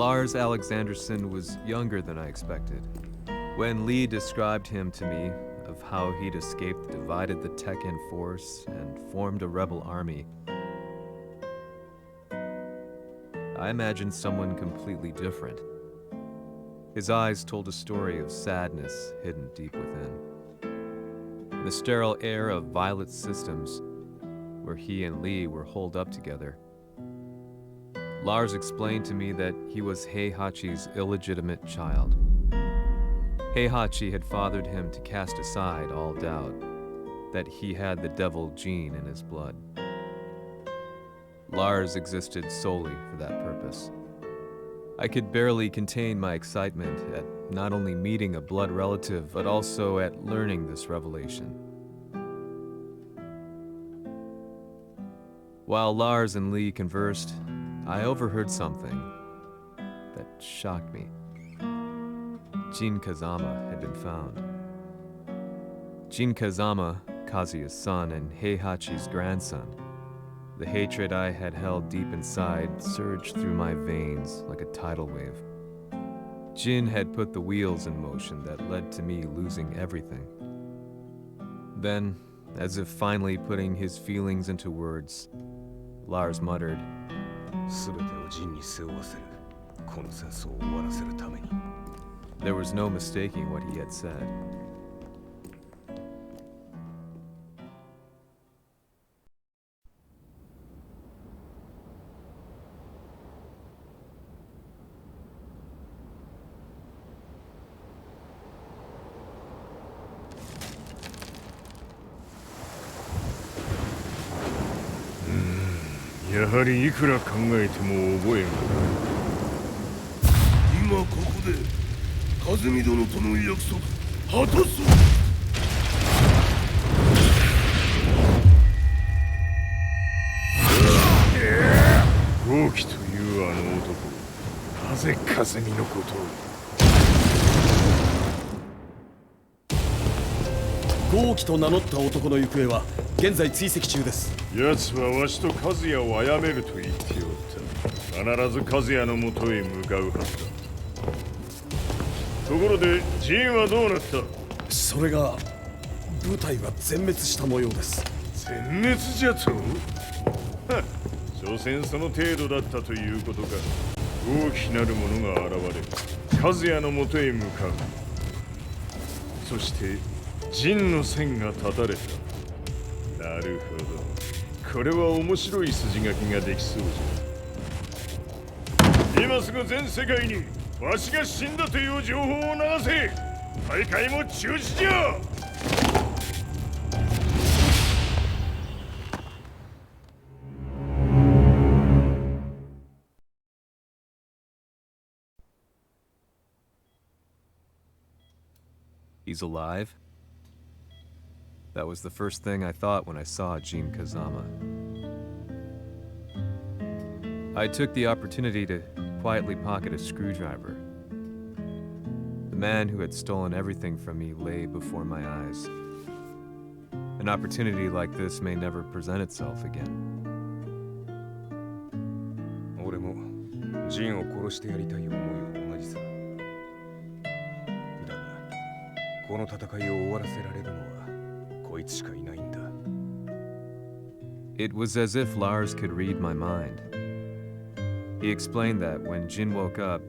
Lars Alexanderson was younger than I expected. When Lee described him to me, of how he'd escaped, divided the Tekken force, and formed a rebel army, I imagined someone completely different. His eyes told a story of sadness hidden deep within. The sterile air of Violet Systems, where he and Lee were holed up together. Lars explained to me that he was Heihachi's illegitimate child. Heihachi had fathered him to cast aside all doubt that he had the devil gene in his blood. Lars existed solely for that purpose. I could barely contain my excitement at not only meeting a blood relative, but also at learning this revelation. While Lars and Lee conversed, I overheard something that shocked me. Jin Kazama had been found. Jin Kazama, Kazuya's son and Heihachi's grandson. The hatred I had held deep inside surged through my veins like a tidal wave. Jin had put the wheels in motion that led to me losing everything. Then, as if finally putting his feelings into words, Lars muttered, there was no mistaking what he had said.やはりいくら考えても覚えがない。今ここで和美殿との約束果たそう。豪輝というあの男、なぜ和美のことを。豪輝と名乗った男の行方は現在追跡中です。奴はわしと和也を殺めると言っておった。必ず和也のもとへ向かうはずだ。ところでジンはどうなった？それが部隊は全滅した模様です。全滅じゃと？はっ、所詮その程度だったということか。大きなる者が現れ、和也のもとへ向かう。そして陣の線が断たれた。なるほど。これは面白い筋書きができそうじゃ。今すぐ全世界にわしが死んだという情報を流せ。大会も中止じゃ。He's alive? That was the first thing I thought when I saw Jin Kazama. I took the opportunity to quietly pocket a screwdriver. The man who had stolen everything from me lay before my eyes. An opportunity like this may never present itself again. 俺もジンを殺してやりたい思いは同じさ。だが、この戦いを終わらせられるのはこいつしかいないんだ。It was as if Lars could read my mind. He explained that when Jin woke up,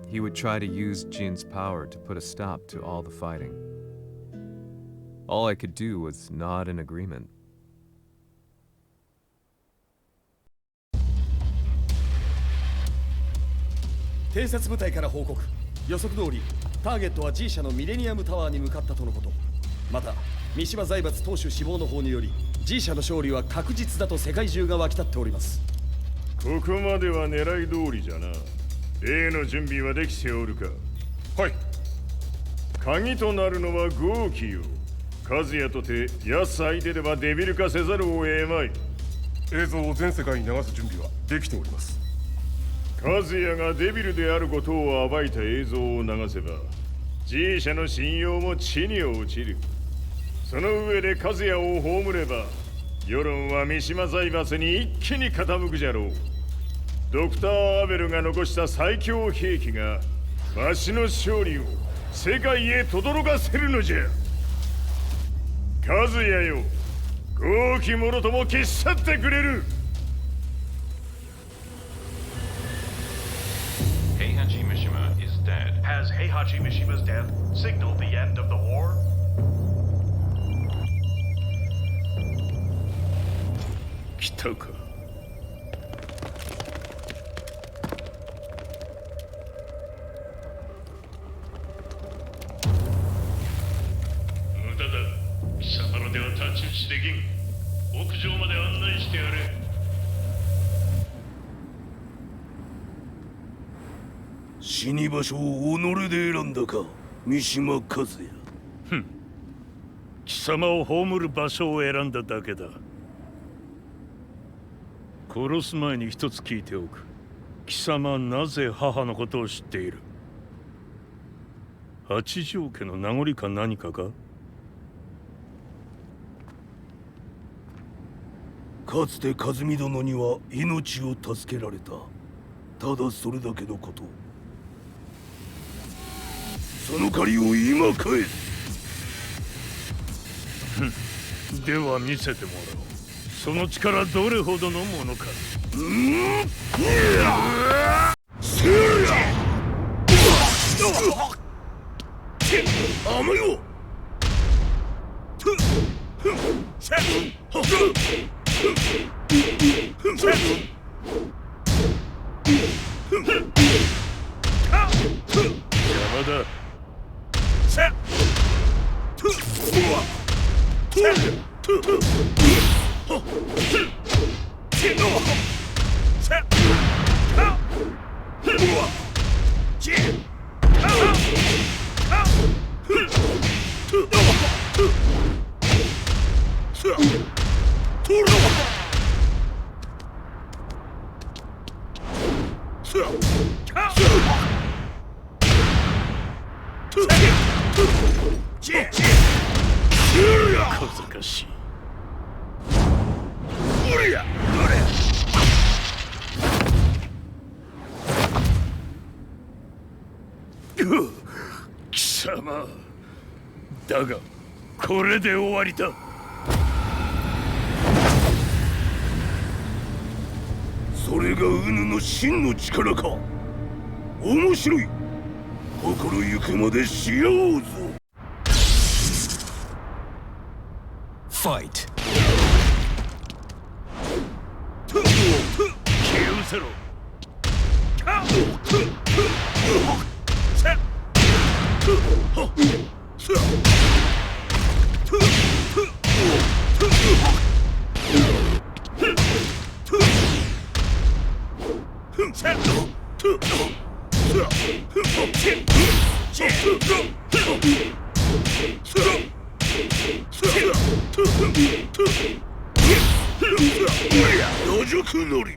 he would try to use Jin's power to put a stop to all the fighting. All I could do was nod in agreement. 偵察部隊から報告。予測通り、ターゲットは G 社のミレニアムタワーに向かったとのこと。また、三島財閥当主死亡の方により、G 社の勝利は確実だと世界中が沸き立っております。ここまでは狙い通りじゃな。例の準備はできておるか。はい。鍵となるのは豪輝よ。和也とて安相手ではデビル化せざるを得まい。映像を全世界に流す準備はできております。和也がデビルであることを暴いた映像を流せば G 社の信用も地に落ちる。その上で和也を葬れば世論は三島財閥に一気に傾くじゃろう。ドクター・アベルが残した最強兵器がわしの勝利を世界へ轟かせるのじゃ。和也よ、豪気者とも消し去ってくれる。Heihachi Mishima is dead. Has Heihachi Mishima's death signaled the end of the war? 来たか。無駄だ。貴様らでは太刀打ちできん。屋上まで案内してやれ。死に場所を己で選んだか、三島和也。貴様を葬る場所を選んだだけだ。殺す前に一つ聞いておく。貴様なぜ母のことを知っている？八条家の名残か何かか？かつて和美殿には命を助けられた。ただそれだけのこと。その借りを今返す。では見せてもらおう。その力どれほどのものか。甘よ。邪魔だ。小賢しい。貴様だがこれで終わりだ。それがウヌの真の力か。面白い。心ゆくまでしようぞ。Fight! 消え失せろ。野宿のり。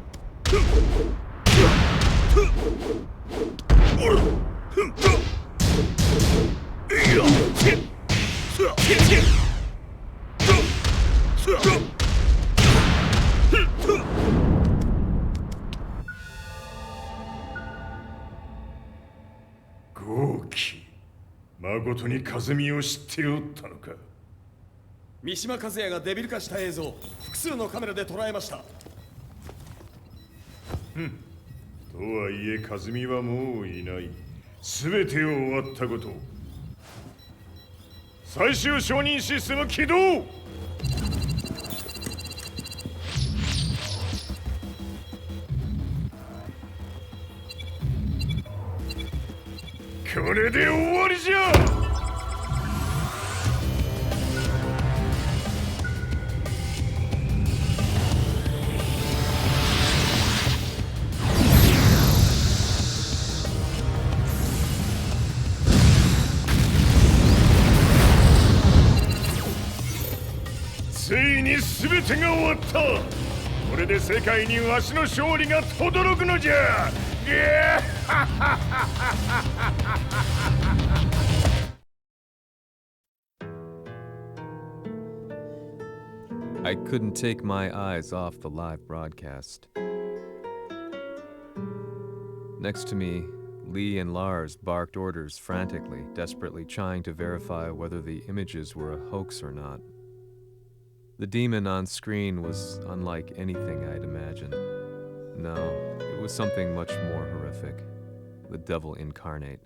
豪気、まことに和美を知っておったのか。三島和也がデビル化した映像、複数のカメラで捉えました。とはいえ和美はもういない。全てを終わったこと。最終承認システム起動。これで終わりじゃ。ついに全てが終わった。これで世界にわしの勝利が轟くのじゃ。I couldn't take my eyes off the live broadcast. Next to me, Lee and Lars barked orders frantically, desperately trying to verify whether the images were a hoax or not. The demon on screen was unlike anything I'd imagined. No, it was something much more horrific. The devil incarnate.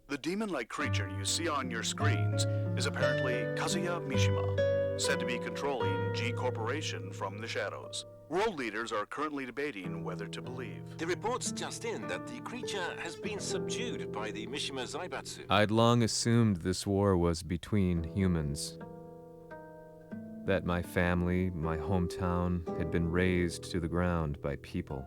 The demon-like creature you see on your screens is apparently Kazuya Mishima, said to be controlling G Corporation from the shadows. World leaders are currently debating whether to believe. The reports just in that the creature has been subdued by the Mishima Zaibatsu. I'd long assumed this war was between humans. That my family, my hometown, had been razed to the ground by people.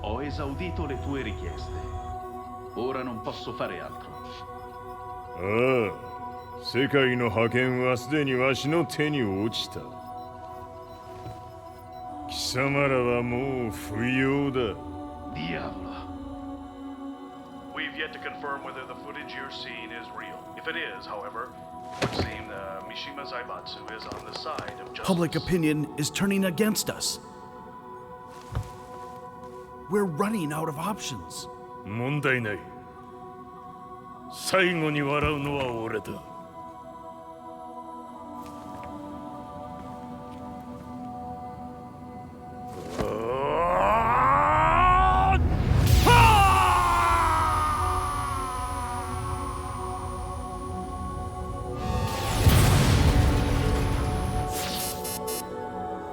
Ho esaudito le tue richieste. Ora non posso fare altro. ああ、世界の覇権はすでにわしの手に落ちた。貴様らはもう不要だ。Diavolo. We've yet to confirm whether the footage you're seeing is real. If it is, however, it would seem the Mishima Zaibatsu is on the side of justice. Public opinion is turning against us. We're running out of options. 問題ない。最後に笑うのは俺だ。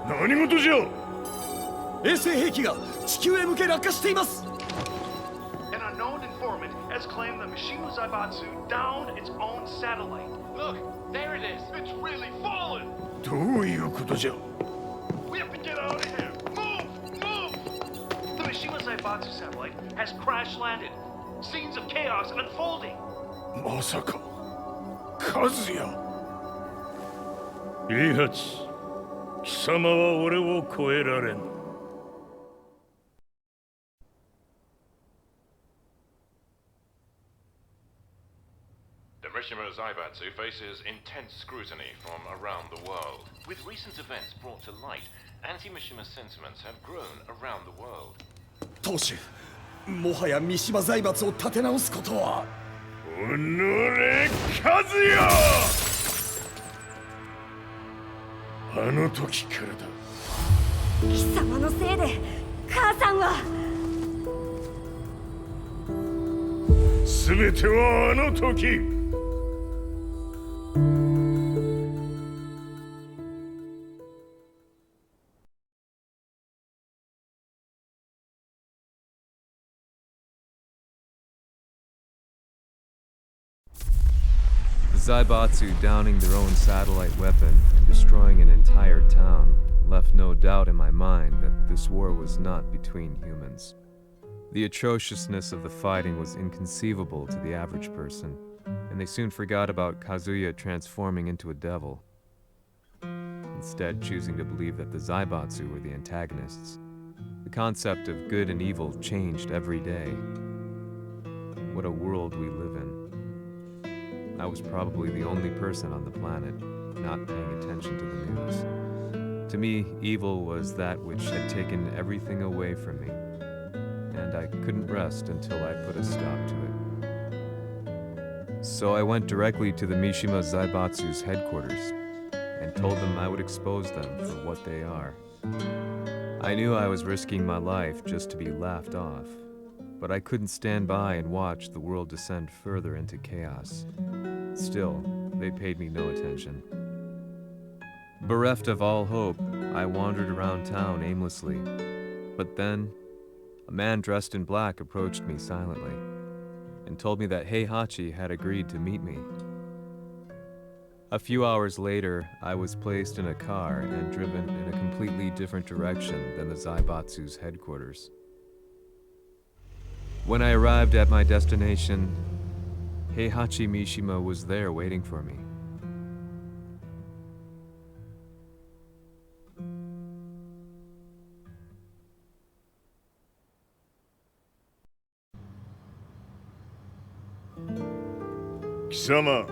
何事じゃ。衛星兵器が地球へ向け落下しています。 An unknown informant has claimed the Mishima Zaibatsu downed its own satellite. Look, there it is. It's really fallen. どういうことじゃ。We have to get out of here. Move, move. The Mishima Zaibatsu satellite has crash landed. Scenes of chaos unfolding. まさか、和也。イハチ、貴様は俺を超えられん。The Mishima Zaibatsu faces intense scrutiny from around the world. With recent events brought to light, anti-Mishima sentiments have grown around the world. 当主、もはや三島財閥を立て直すことは。おのれ、和也。あの時からだ。貴様のせいで母さんは。全てはあの時。The Zaibatsu downing their own satellite weapon and destroying an entire town left no doubt in my mind that this war was not between humans. The atrociousness of the fighting was inconceivable to the average person, and they soon forgot about Kazuya transforming into a devil, instead choosing to believe that the Zaibatsu were the antagonists. The concept of good and evil changed every day. What a world we live in. I was probably the only person on the planet not paying attention to the news. To me, evil was that which had taken everything away from me, and I couldn't rest until I put a stop to it. So I went directly to the Mishima Zaibatsu's headquarters and told them I would expose them for what they are. I knew I was risking my life just to be laughed off, but I couldn't stand by and watch the world descend further into chaos. Still, they paid me no attention. Bereft of all hope, I wandered around town aimlessly. But then, a man dressed in black approached me silently and told me that Heihachi had agreed to meet me. A few hours later, I was placed in a car and driven in a completely different direction than the Zaibatsu's headquarters. When I arrived at my destination, Heihachi Mishima was there waiting for me. 貴様、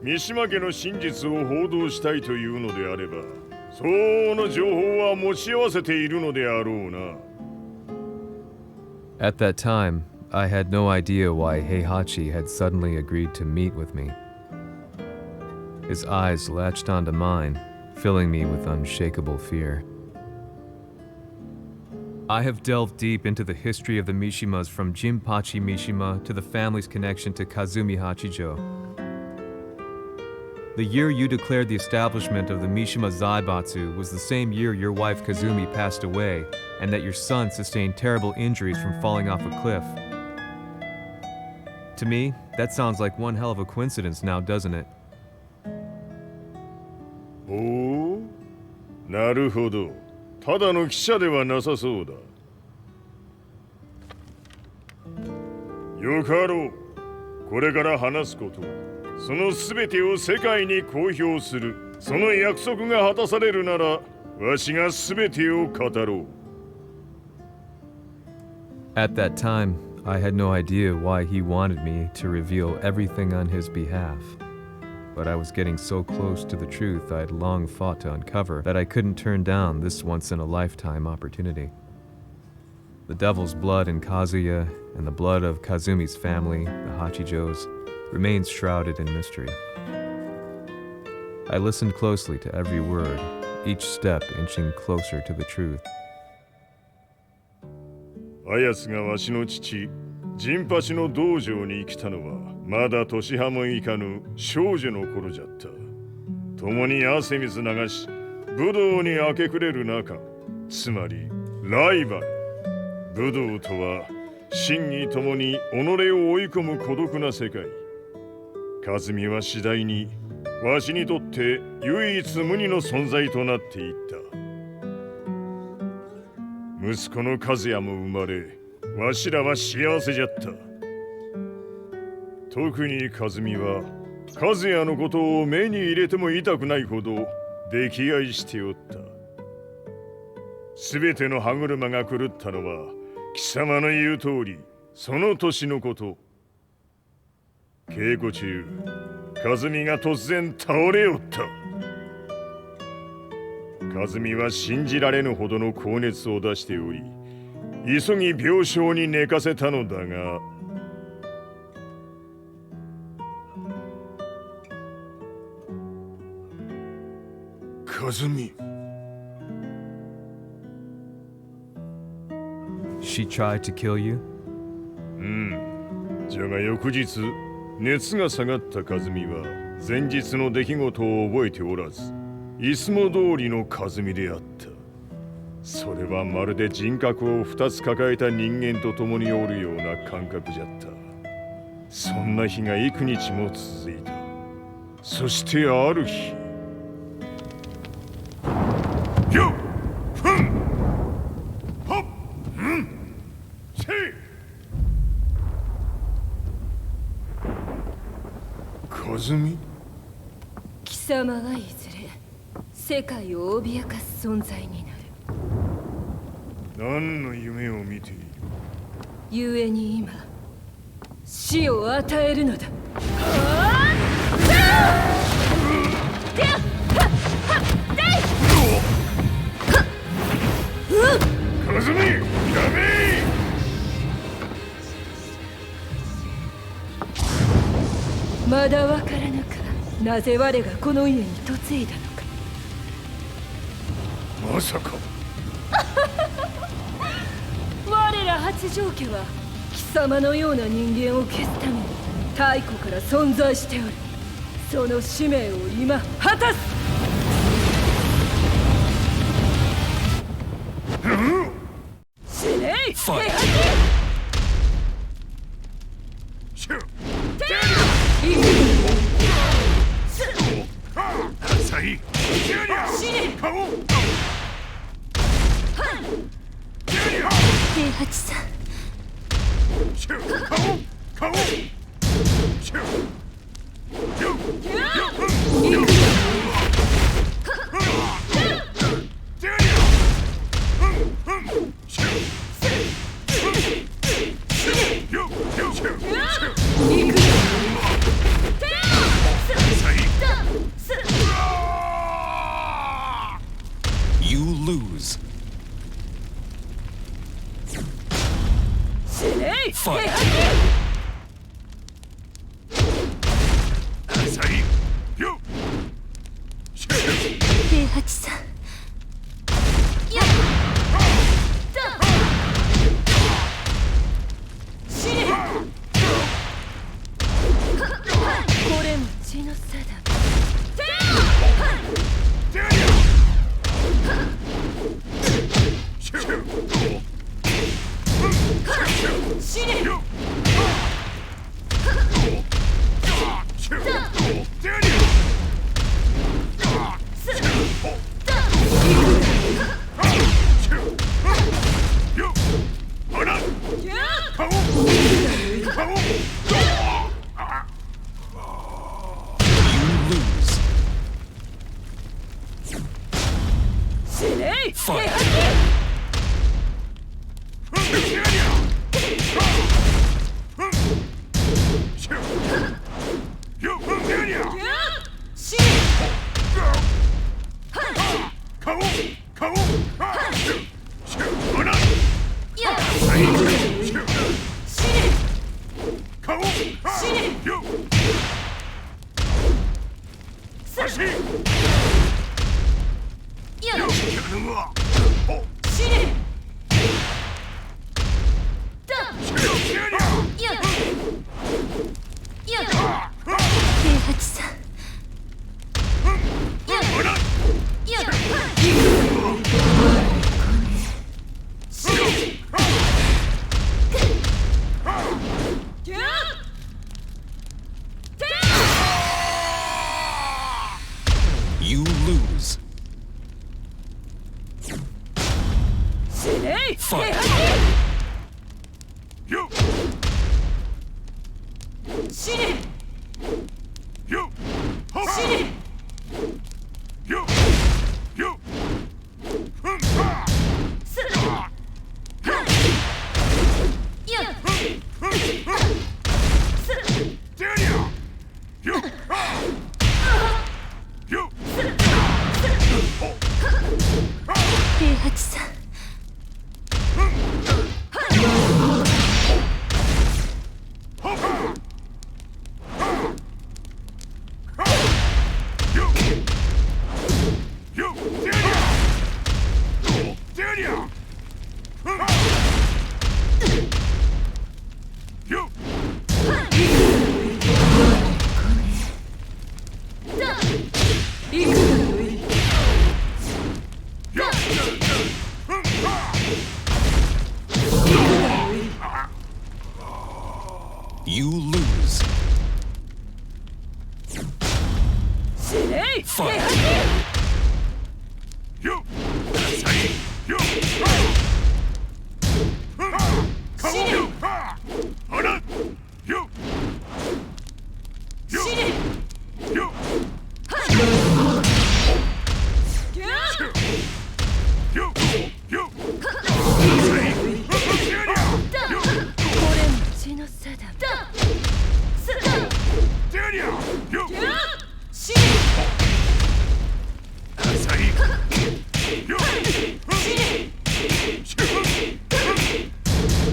三島家の真実を報道したいというのであれば、相応の情報は持ち合わせているのであろうな。At that time, I had no idea why Heihachi had suddenly agreed to meet with me. His eyes latched onto mine, filling me with unshakable fear. I have delved deep into the history of the Mishimas from Jinpachi Mishima to the family's connection to Kazumi Hachijo. The year you declared the establishment of the Mishima Zaibatsu was the same year your wife Kazumi passed away and that your son sustained terrible injuries from falling off a cliff. To me, that sounds like one hell of a coincidence now, doesn't it? おお、なるほど。ただの記者ではなさそうだ。よかろう。これから話すこと、そのすべてを世界に公表する。その約束が果たされるなら、わしがすべてを語ろう。At that time, I had no idea why he wanted me to reveal everything on his behalf. But I was getting so close to the truth I'd long fought to uncover that I couldn't turn down this once-in-a-lifetime opportunity. The devil's blood in Kazuya and the blood of Kazumi's family, the Hachijos, remains shrouded in mystery. I listened closely to every word, each step inching closer to the truth. あやつがわしの父、陣八の道場に来たのは、まだ年端もいかぬ少女の頃じゃった。共に汗水流し、武道に明け暮れる中、つまりライバル。武道とは、真偽ともに己を追い込む孤独な世界。和美は次第に、わしにとって唯一無二の存在となっていった。息子の和也も生まれ、わしらは幸せじゃった。特に和美は、和也のことを目に入れても痛くないほど溺愛しておった。すべての歯車が狂ったのは、貴様の言う通り、その年のこと。稽古中、和美が突然倒れおった。和美は信じられぬほどの高熱を出しており、急ぎ病床に寝かせたのだが、和美。She tried to kill you? じゃが翌日、熱が下がった和美は、前日の出来事を覚えておらず、いつも通りの和美であった。それはまるで人格を2つ抱えた人間と共におるような感覚じゃった。そんな日が幾日も続いた。そしてある日、よっふんほっせい和美。貴様はいずれ世界を脅かす存在になる。何の夢を見ている？故に今死を与えるのだ。和美、やめ！まだわからぬか。なぜ我がこの家に嫁いだのか。まさか。我ら八丈家は貴様のような人間を消すために太古から存在しておる。その使命を今果たす。死ねい！平八さん。行く。Fight! 平八さんやっ死ねこれも血の差だ死ねYou lose. Fight! You! You! You! You! You lose. Fight! You!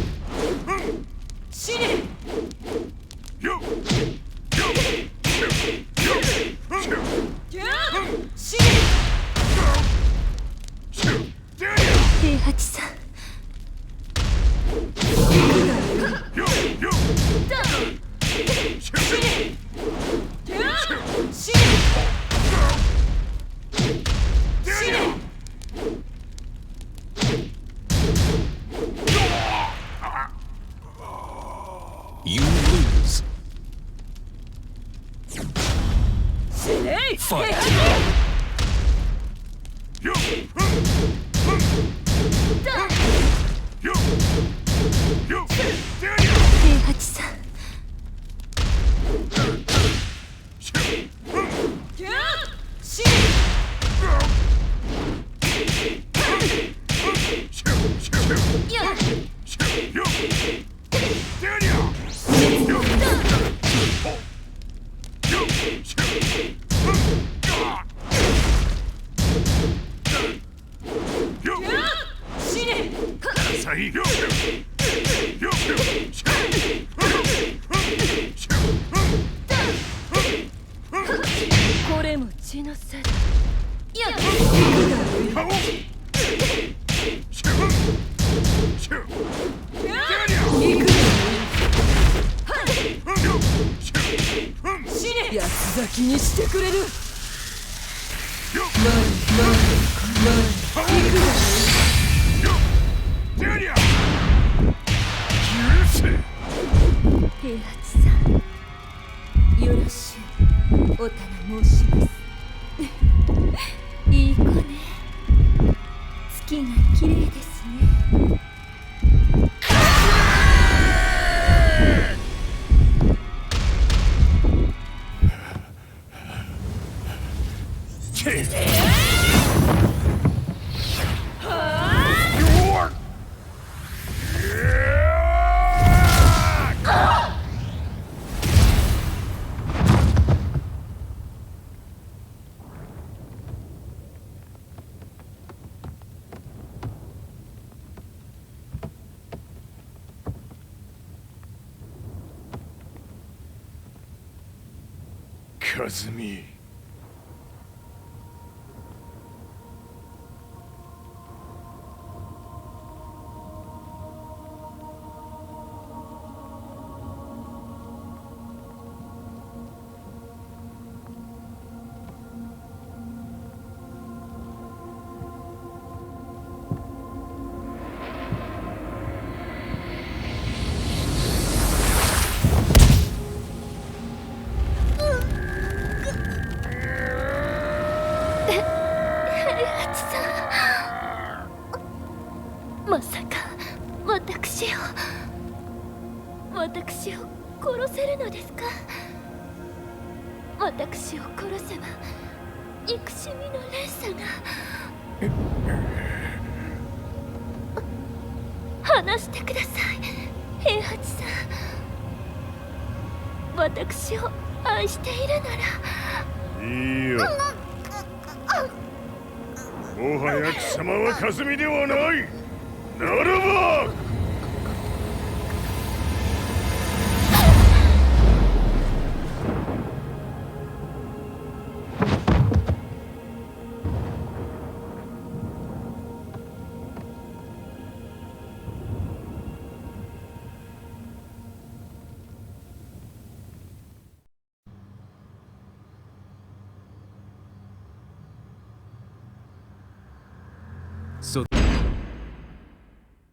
You! You lose. Fight! You! 先にしてくれる。平八さん、よろしゅうお頼申します。いい子ね。月が綺麗ですね。和美。まさか私を殺せるのですか？私を殺せば憎しみの連鎖が。話してください、平八さん。私を愛しているなら。いいよ。もはや貴様は和美ではない。ならばSo